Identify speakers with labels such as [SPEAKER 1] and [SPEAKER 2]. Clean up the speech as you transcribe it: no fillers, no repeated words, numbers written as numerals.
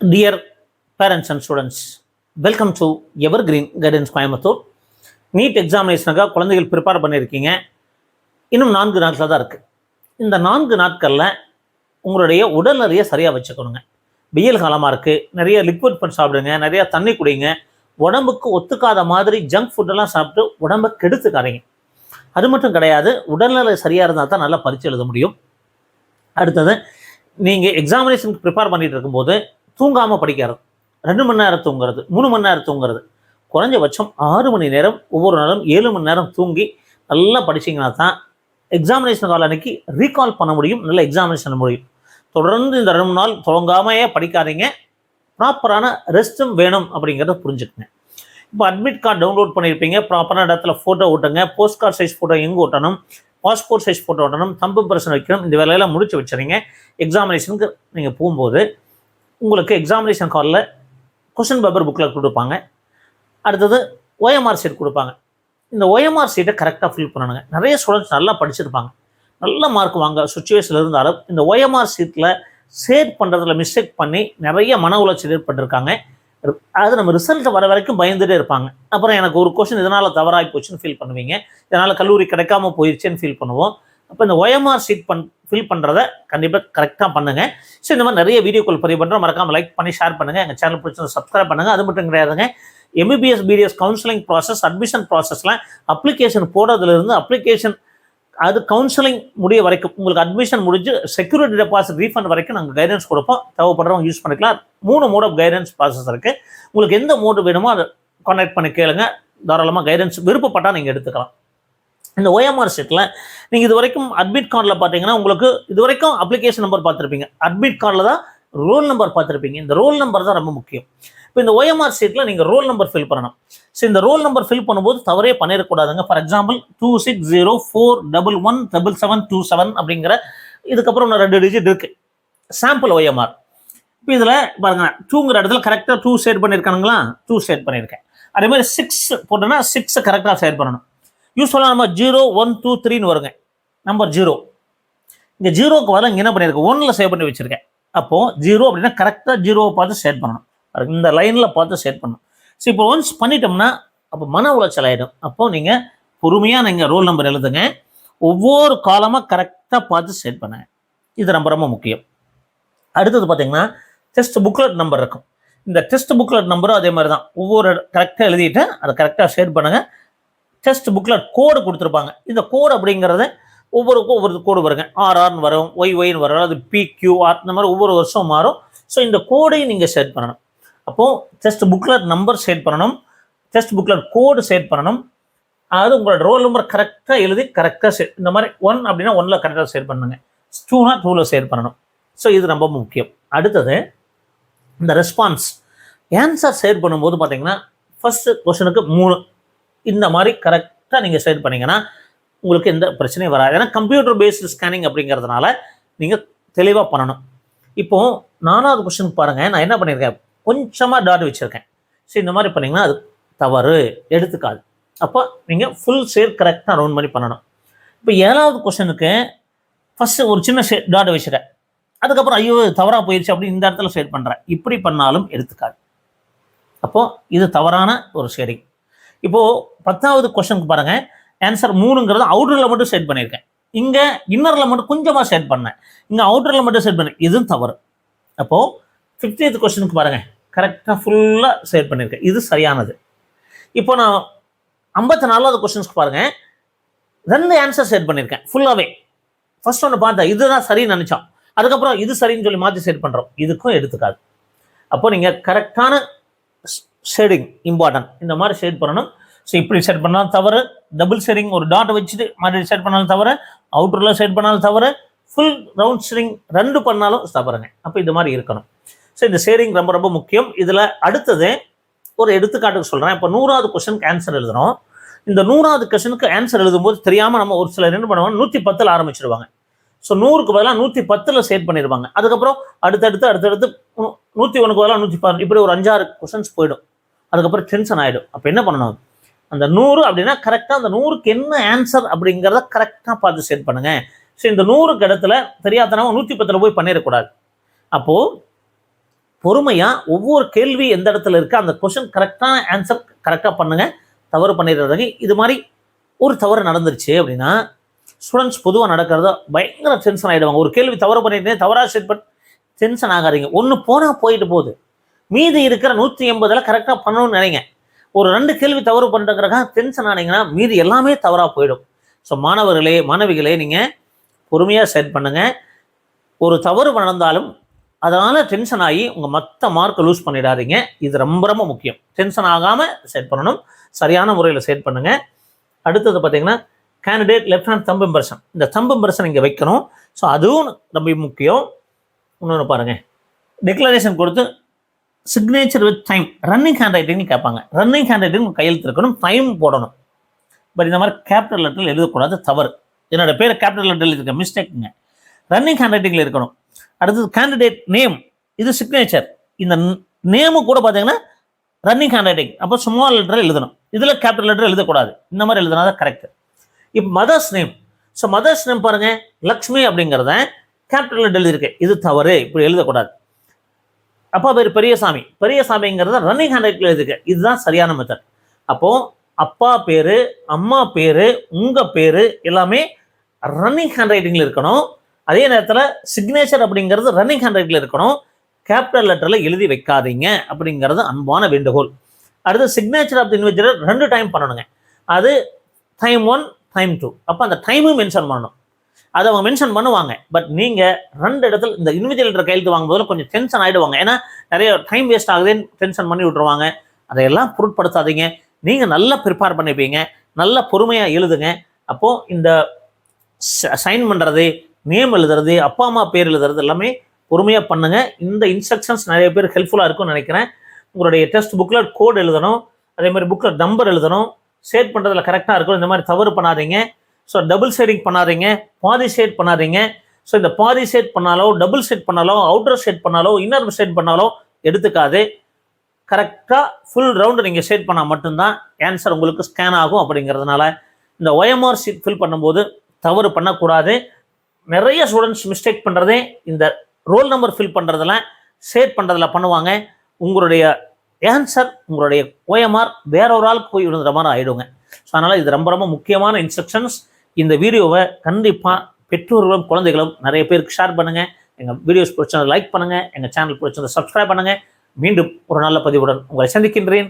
[SPEAKER 1] Dear parents and students, welcome to Evergreen Guidance Coimbatore. NEET எக்ஸாமினேஷனுக்காக குழந்தைகள் prepare பண்ணியிருக்கீங்க. இன்னும் 4 நாட்கள் தான் இருக்குது. இந்த 4 நாட்களில் உங்களுடைய உடல்நிலையை சரியாக வச்சுக்கணுங்க. வெயில் காலமாக இருக்குது, நிறைய லிக்விட் ஃபுட் சாப்பிடுங்க, நிறையா தண்ணி குடிங்க. உடம்புக்கு ஒத்துக்காத மாதிரி ஜங்க் ஃபுட்டெல்லாம் சாப்பிட்டு உடம்பை கெடுத்துக்காதீங்க. அது மட்டும் கிடையாது, உடல்நிலை சரியாக இருந்தால் தான் நல்லா பரீட்சை எழுத முடியும். அடுத்தது, நீங்கள் எக்ஸாமினேஷனுக்கு ப்ரிப்பேர் பண்ணிகிட்டு இருக்கும்போது தூங்காமல் படிக்கிறது, 2 மணி நேரம் தூங்குறது, 3 மணி நேரம் தூங்குறது, குறைஞ்சபட்சம் 6 மணி நேரம் ஒவ்வொரு நாளும் 7 மணி நேரம் தூங்கி நல்லா படிச்சிங்கன்னா தான் எக்ஸாமினேஷன் கால அன்னைக்கு ரீகால் பண்ண முடியும், நல்ல எக்ஸாமினேஷன் முடியும். தொடர்ந்து இந்த 2 நாள் தூங்காமையே படிக்காதீங்க, ப்ராப்பரான ரெஸ்ட்டும் வேணும் அப்படிங்கிறத புரிஞ்சுக்குங்க. இப்போ அட்மிட் கார்டு டவுன்லோட் பண்ணியிருப்பீங்க, ப்ராப்பரான இடத்துல ஃபோட்டோ ஓட்டுங்க, போஸ்ட் கார்டு சைஸ் ஃபோட்டோ எங்கே ஓட்டணும், பாஸ்போர்ட் சைஸ் ஃபோட்டோ ஓட்டணும், தம்பு பிரச்சனை வைக்கணும், இந்த வேலையெல்லாம் முடிச்சு வச்சுறீங்க. எக்ஸாமினேஷனுக்கு நீங்கள் போகும்போது உங்களுக்கு எக்ஸாமினேஷன் காலில் கொஸ்டின் பேப்பர் புக்கில் கொடுப்பாங்க. அடுத்தது ஓஎம்ஆர் சீட் கொடுப்பாங்க. இந்த ஓஎம்ஆர் சீட்டை கரெக்டாக ஃபில் பண்ணணுங்க. நிறைய ஸ்டூடெண்ட்ஸ் நல்லா படிச்சிருப்பாங்க, நல்ல மார்க் வாங்க சுச்சுவேஷனில் இருந்தாலும் இந்த ஓஎம்ஆர் சீட்டில் சேட் பண்ணுறதுல மிஸ்டேக் பண்ணி நிறைய மன உளைச்சல் ஏற்பட்டிருக்காங்க. அது நம்ம ரிசல்ட் வர வரைக்கும் பயந்துட்டே இருப்பாங்க. அப்புறம் எனக்கு ஒரு கொஸ்டின் இதனால் தவறாகி போச்சுன்னு ஃபீல் பண்ணுவீங்க, இதனால் கல்லூரி கிடைக்காம போயிடுச்சுன்னு ஃபீல் பண்ணுவோம். அப்போ இந்த ஓஎம்ஆர் சீட் ஃபில் பண்ணுறதை கண்டிப்பாக கரெக்டாக பண்ணுங்கள். ஸோ இந்த மாதிரி நிறைய வீடியோக்கள் பதிவு பண்ணுறோம், மறக்காமல் லைக் பண்ணி ஷேர் பண்ணுங்கள், எங்கள் சேனல் பிடிச்சதை சப்ஸ்கிரைப் பண்ணுங்கள். அது மட்டும் கிடையாதுங்க, MBBS BDS counselling process, admission ப்ராசஸில் அப்ளிகேஷன் போடுறதுலேருந்து அப்ளிகேஷன் அது கவுன்சிலிங் முடிய வரைக்கும் உங்களுக்கு அட்மிஷன் முடிஞ்சு செக்யூரிட்டி டெபாசிட் ரீஃபண்ட் வரைக்கும் நாங்கள் கைடன்ஸ் கொடுப்போம். தேவைப்படுறவங்க யூஸ் பண்ணிக்கலாம். 3 மோட் ஆஃப் கைடன்ஸ் ப்ராசஸ் இருக்குது. உங்களுக்கு எந்த மோடு வேணுமோ அதை கான்டாக்ட் பண்ணி கேளுங்க. தாராளமாக கைடன்ஸ் விருப்பப்பட்டால் நீங்கள் எடுத்துக்கலாம். இந்த ஓஎம்ஆர் சீட்டில் நீங்கள் இது வரைக்கும் அட்மிட் கார்டில் பார்த்தீங்கன்னா உங்களுக்கு இது வரைக்கும் அப்ளிகேஷன் நம்பர் பார்த்துருப்பீங்க, அட்மிட் கார்டில் தான் ரோல் நம்பர் பார்த்துருப்பீங்க. இந்த ரோல் நம்பர் தான் ரொம்ப முக்கியம். இப்போ இந்த ஓஎம்ஆர் சீட்டில் நீங்கள் ரோல் நம்பர் ஃபில் பண்ணணும். ஸோ இந்த ரோல் நம்பர் ஃபில் பண்ணும்போது தவறே பண்ணிடக்கூடாதுங்க. ஃபார் எக்ஸாம்பிள் 2604117727 அப்படிங்கிற இதுக்கப்புறம் 2 டிஜிட் இருக்குது சாம்பிள் ஓஎம்ஆர். இப்போ இதில் பாருங்க, 2ங்கிற இடத்துல கரெக்டாக 2 ஷேட் பண்ணியிருக்கானுங்களா, 2 ஷேட் பண்ணியிருக்கேன். அதே மாதிரி 6 போட்டோன்னா 6 கரெக்டாக ஷேட் பண்ணணும். யூஸ்வலாக நம்ம 0 1 2 3ன்னு வருங்க, நம்பர் 0. இங்கே 0க்கு வர இங்கே என்ன பண்ணியிருக்கேன், 1ல் சேவ் பண்ணி வச்சுருக்கேன். அப்போது 0 அப்படின்னா கரெக்டாக 0வை பார்த்து ஷேட் பண்ணணும், இந்த லைனில் பார்த்து ஷேட் பண்ணணும். ஸோ இப்போ ஒன்ஸ் பண்ணிட்டோம்னா அப்போ மன உளைச்சல் ஆகிடும். அப்போது நீங்கள் பொறுமையாக நீங்கள் ரோல் நம்பர் எழுதுங்க, ஒவ்வொரு காலமாக கரெக்டாக பார்த்து ஷேட் பண்ணுங்க. இது ரொம்ப ரொம்ப முக்கியம். அடுத்தது பார்த்தீங்கன்னா டெஸ்ட் புக்லெட் நம்பர் இருக்கும். இந்த டெஸ்ட் புக்லெட் நம்பரும் அதே மாதிரி தான், ஒவ்வொரு கரெக்டாக எழுதிட்டு அதை கரெக்டாக ஷேட் பண்ணுங்கள். டெஸ்ட் புக்கில் கோடு கொடுத்துருப்பாங்க. இந்த கோடு அப்படிங்கிறத ஒவ்வொரு கோடு வருங்க, ஆர்ஆர்னு வரும், ஒய்ஒய்னு வரும், அது பிக்யூஆர், இந்த மாதிரி ஒவ்வொரு வருஷம் மாறும். ஸோ இந்த கோடையும் நீங்கள் செட் பண்ணணும். அப்போது டெஸ்ட் புக்லெட் நம்பர் செட் பண்ணணும், டெஸ்ட் புக்லெட் கோடு செட் பண்ணணும். அது உங்களோட ரோல் நம்பர் கரெக்டாக எழுதி கரெக்டாக செட், இந்த மாதிரி 1 அப்படின்னா 1ல் கரெக்டாக செட் பண்ணுங்க, 2னா 2ல் செட் பண்ணணும். ஸோ இது ரொம்ப முக்கியம். அடுத்தது இந்த ரெஸ்பான்ஸ் ஆன்சர் செட் பண்ணும்போது பார்த்தீங்கன்னா ஃபர்ஸ்ட் கொஸ்டினுக்கு 3 இந்த மாதிரி கரெக்டாக நீங்கள் செட் பண்ணிங்கன்னா உங்களுக்கு எந்த பிரச்சனையும் வராது. ஏன்னா கம்ப்யூட்டர் பேஸ்டு ஸ்கேனிங் அப்படிங்கிறதுனால நீங்கள் தெளிவாக பண்ணணும். இப்போது 4வது கொஸ்டினுக்கு பாருங்கள், நான் என்ன பண்ணியிருக்கேன், கொஞ்சமாக டாட் வச்சுருக்கேன். ஸோ இந்த மாதிரி பண்ணிங்கன்னா அது தவறு எடுத்துக்காது. அப்போ நீங்கள் ஃபுல் ஷேட் கரெக்டாக ரவுண்ட் பண்ணி பண்ணணும். இப்போ 7வது கொஸ்டினுக்கு ஃபஸ்ட்டு ஒரு சின்ன டாட் வச்சுருக்கேன், அதுக்கப்புறம் ஐயோ தவறாக போயிடுச்சு அப்படின்னு இந்த இடத்துல ஷேட் பண்ணுறேன். இப்படி பண்ணாலும் எடுத்துக்காது. அப்போது இது தவறான ஒரு ஷேடிங். இப்போது 10வது கொஸ்டினுக்கு பாருங்கள், ஆன்சர் 3ங்கிறது அவுட்டரில் மட்டும் செட் பண்ணியிருக்கேன், இங்கே இன்னரில் மட்டும் கொஞ்சமாக செட் பண்ணேன், இங்கே அவுட்டரில் மட்டும் செட் பண்ணேன், இதுவும் தவறு. அப்போது 50th கொஸ்டினுக்கு பாருங்கள், கரெக்டாக ஃபுல்லாக செட் பண்ணியிருக்கேன், இது சரியானது. இப்போ நான் 54வது கொஸ்டின்ஸ்க்கு பாருங்கள், 2 ஆன்சர் செட் பண்ணியிருக்கேன் ஃபுல்லாகவே. ஃபர்ஸ்ட் ஒன்று பார்த்தேன், இதுதான் சரின்னு நினச்சோம், அதுக்கப்புறம் இது சரின்னு சொல்லி மாற்றி செட் பண்ணுறோம், இதுக்கும் எடுத்துக்காது. அப்போ நீங்கள் கரெக்டான ஷேடிங் இம்பார்ட்டன்ட், இந்த மாதிரி ஷேட் பண்ணணும். ஸோ இப்படி செட் பண்ணாலும் தவறு, டபுள் ஷேடிங் ஒரு டாட் வச்சுட்டு மாதிரி செட் பண்ணாலும் தவறு, அவுட்டரில் செட் பண்ணாலும் தவறு, ஃபுல் ரவுண்ட் ஷேடிங் 2 பண்ணாலும் தவறுங்க. அப்போ இந்த மாதிரி இருக்கணும். ஸோ இந்த ஷேடிங் ரொம்ப ரொம்ப முக்கியம். இதில் அடுத்தது ஒரு எடுத்துக்காட்டுக்கு சொல்கிறேன். இப்போ 100வது கொஸ்டினுக்கு ஆன்சர் எழுதுகிறோம். இந்த 100வது கொஸ்டினுக்கு ஆன்சர் எழுதும்போது தெரியாமல் நம்ம ஒரு சிலர் என்ன பண்ணுவாங்க, 110ல் ஆரம்பிச்சிடுவாங்க. ஸோ 100க்கு பதிலாக 110ல் செட் பண்ணிடுவாங்க. அதுக்கப்புறம் அடுத்தடுத்து 101க்கு பதிலாக 110, இப்படி ஒரு 5-6 கொஸ்டின்ஸ் போயிடும். அதுக்கப்புறம் டென்ஷன் ஆகிடும். அப்போ என்ன பண்ணணும், அந்த 100 அப்படின்னா கரெக்டாக அந்த 100க்கு என்ன ஆன்சர் அப்படிங்கிறத கரெக்டாக பார்த்து செட் பண்ணுங்க. ஸோ இந்த 100க்கு இடத்துல தெரியாதனமா 110ல் போய் பண்ணிடக்கூடாது. அப்போது பொறுமையாக ஒவ்வொரு கேள்வி எந்த இடத்துல இருக்குது அந்த கொஷின் கரெக்டான ஆன்சர் கரெக்டாக பண்ணுங்கள். தவறு பண்ணிடுறதுங்க. இது மாதிரி ஒரு தவறு நடந்துருச்சு அப்படின்னா ஸ்டூடெண்ட்ஸ் பொதுவாக நடக்கிறத பயங்கர டென்ஷன் ஆகிடுவாங்க. ஒரு கேள்வி தவறு பண்ணிட்டு தவறாக செட் பண்ணி டென்ஷன் ஆகாதீங்க. ஒன்று போனால் போயிட்டு போகுது, மீதி இருக்கிற 180 கரெக்டாக பண்ணணும்னு நினைங்க. ஒரு 2 கேள்வி தவறு பண்ணுறதுக்காக டென்ஷன் ஆனீங்கன்னா மீதி எல்லாமே தவறாக போயிடும். ஸோ மாணவர்களே மாணவிகளே, நீங்கள் பொறுமையாக செட் பண்ணுங்கள். ஒரு தவறு நடந்தாலும் அதனால் டென்ஷன் ஆகி உங்கள் மற்ற மார்க்கை லூஸ் பண்ணிடாதீங்க. இது ரொம்ப ரொம்ப முக்கியம். டென்ஷன் ஆகாமல் செட் பண்ணணும், சரியான முறையில் செட் பண்ணுங்கள். அடுத்தது பார்த்தீங்கன்னா candidate left hand thumb impression. இந்த தம்ப் இம்ப்ரெஷன் இங்கே வைக்கணும். ஸோ அதுவும் ரொம்ப முக்கியம். இன்னொன்று பாருங்கள், டிக்ளரேஷன் கொடுத்து signature with time, running hand ரைட்டிங்னு கேட்பாங்க. ரன்னிங் ஹேண்ட் ரைட்டிங் கையெழுத்து இருக்கணும், டைம் போடணும். பட் இந்த மாதிரி கேபிட்டல் லெட்டரில் எழுதக்கூடாது, தவறு. என்னோட பேர் கேபிட்டல் லெட்டரில் இருக்க மிஸ்டேக்குங்க. ரன்னிங் ஹேண்ட் ரைட்டிங்கில் இருக்கணும். அடுத்தது கேண்டிடேட் நேம், இது சிக்னேச்சர். இந்த நேமு கூட பார்த்தீங்கன்னா ரன்னிங் ஹேண்ட் ரைட்டிங், அப்போ ஸ்மால் லெட்டரில் எழுதணும். இதில் கேபிட்டல் லெட்டர் எழுதக்கூடாது. இந்த மாதிரி எழுதினா தான் கரெக்ட். இப்போ mothers name, so mothers name பாருங்கள், லக்ஷ்மி அப்படிங்கிறத கேபிட்டல் லெட்டர் எழுதியிருக்கு, இது தவறு, இப்படி எழுதக்கூடாது. அப்பா பேர் பெரியசாமி, பெரியசாமிங்கிறத ரன்னிங் ஹேண்ட் ரைட்டில் எழுதிருக்கு, இதுதான் சரியான மெத்தட். அப்போது அப்பா பேர், அம்மா பேர், உங்கள் பேர் எல்லாமே ரன்னிங் ஹேண்ட் ரைட்டிங்கில் இருக்கணும். அதே நேரத்தில் சிக்னேச்சர் அப்படிங்கிறது ரன்னிங் ஹேண்ட் ரைட்டில் இருக்கணும். கேபிட்டல் லெட்டரில் எழுதி வைக்காதீங்க அப்படிங்கிறது அன்பான வேண்டுகோள். அடுத்து signature of the individual 2 time பண்ணணுங்க. அது டைம் 1 டைம் 2. அப்போ அந்த டைமும் மென்ஷன் பண்ணணும். அதை அவங்க மென்ஷன் பண்ணுவாங்க. பட் நீங்கள் 2 இடத்துல இந்த இண்டிவிஜுவல் லெட்டர் கையெழுத்து வாங்கும்போது கொஞ்சம் டென்ஷன் ஆகிடுவாங்க. ஏன்னா நிறைய டைம் வேஸ்ட் ஆகுதுன்னு டென்ஷன் பண்ணி விட்டுருவாங்க. அதையெல்லாம் பொருட்படுத்தாதீங்க. நீங்கள் நல்லா ப்ரிப்பேர் பண்ணிப்பீங்க, நல்லா பொறுமையாக எழுதுங்க. அப்போது இந்த சைன் பண்ணுறது, நேம் எழுதுறது, அப்பா அம்மா பேர் எழுதுறது எல்லாமே பொறுமையாக பண்ணுங்கள். இந்த இன்ஸ்ட்ரக்ஷன்ஸ் நிறைய பேர் ஹெல்ப்ஃபுல்லாக இருக்கும்னு நினைக்கிறேன். உங்களுடைய டெஸ்ட் புக்கில் கோட் எழுதணும், அதே மாதிரி புக்கில் நம்பர் எழுதணும், ஷேட் பண்ணுறதுல கரெக்டாக இருக்கும். இந்த மாதிரி தவறு பண்ணாதீங்க. ஸோ டபுள் ஷேடிங் பண்ணாதீங்க, பாதி ஷேட் பண்ணாதீங்க. ஸோ இந்த பாதி ஷேட் பண்ணாலோ, டபுள் ஷேட் பண்ணாலோ, அவுட்டர் ஷேட் பண்ணாலோ, இன்னர் ஷேட் பண்ணாலோ எடுத்துக்காது. கரெக்டாக ஃபுல் ரவுண்டு நீங்கள் ஷேட் பண்ணால் மட்டும்தான் ஆன்சர் உங்களுக்கு ஸ்கேன் ஆகும். அப்படிங்கிறதுனால இந்த ஒஎம்ஆர் ஷீட் ஃபில் பண்ணும்போது தவறு பண்ணக்கூடாது. நிறைய ஸ்டூடெண்ட்ஸ் மிஸ்டேக் பண்ணுறதே இந்த ரோல் நம்பர் ஃபில் பண்ணுறதுல, ஷேட் பண்ணுறதுல பண்ணுவாங்க. உங்களுடைய ஆன்சர், உங்களுடைய OMR வேற ஒரு ஆளுக்கு போய் விழுந்துற மாதிரி ஆகிடுங்க. ஸோ அதனால் இது ரொம்ப ரொம்ப முக்கியமான இன்ஸ்ட்ரக்ஷன்ஸ். இந்த வீடியோவை கண்டிப்பாக பெற்றோர்களும் குழந்தைகளும் நிறைய பேருக்கு ஷேர் பண்ணுங்கள். எங்கள் வீடியோஸ் பிடிச்சதை லைக் பண்ணுங்கள், எங்கள் சேனல் பிடிச்சதை சப்ஸ்கிரைப் பண்ணுங்கள். மீண்டும் ஒரு நல்ல பதிவுடன் உங்களை சந்திக்கின்றேன்.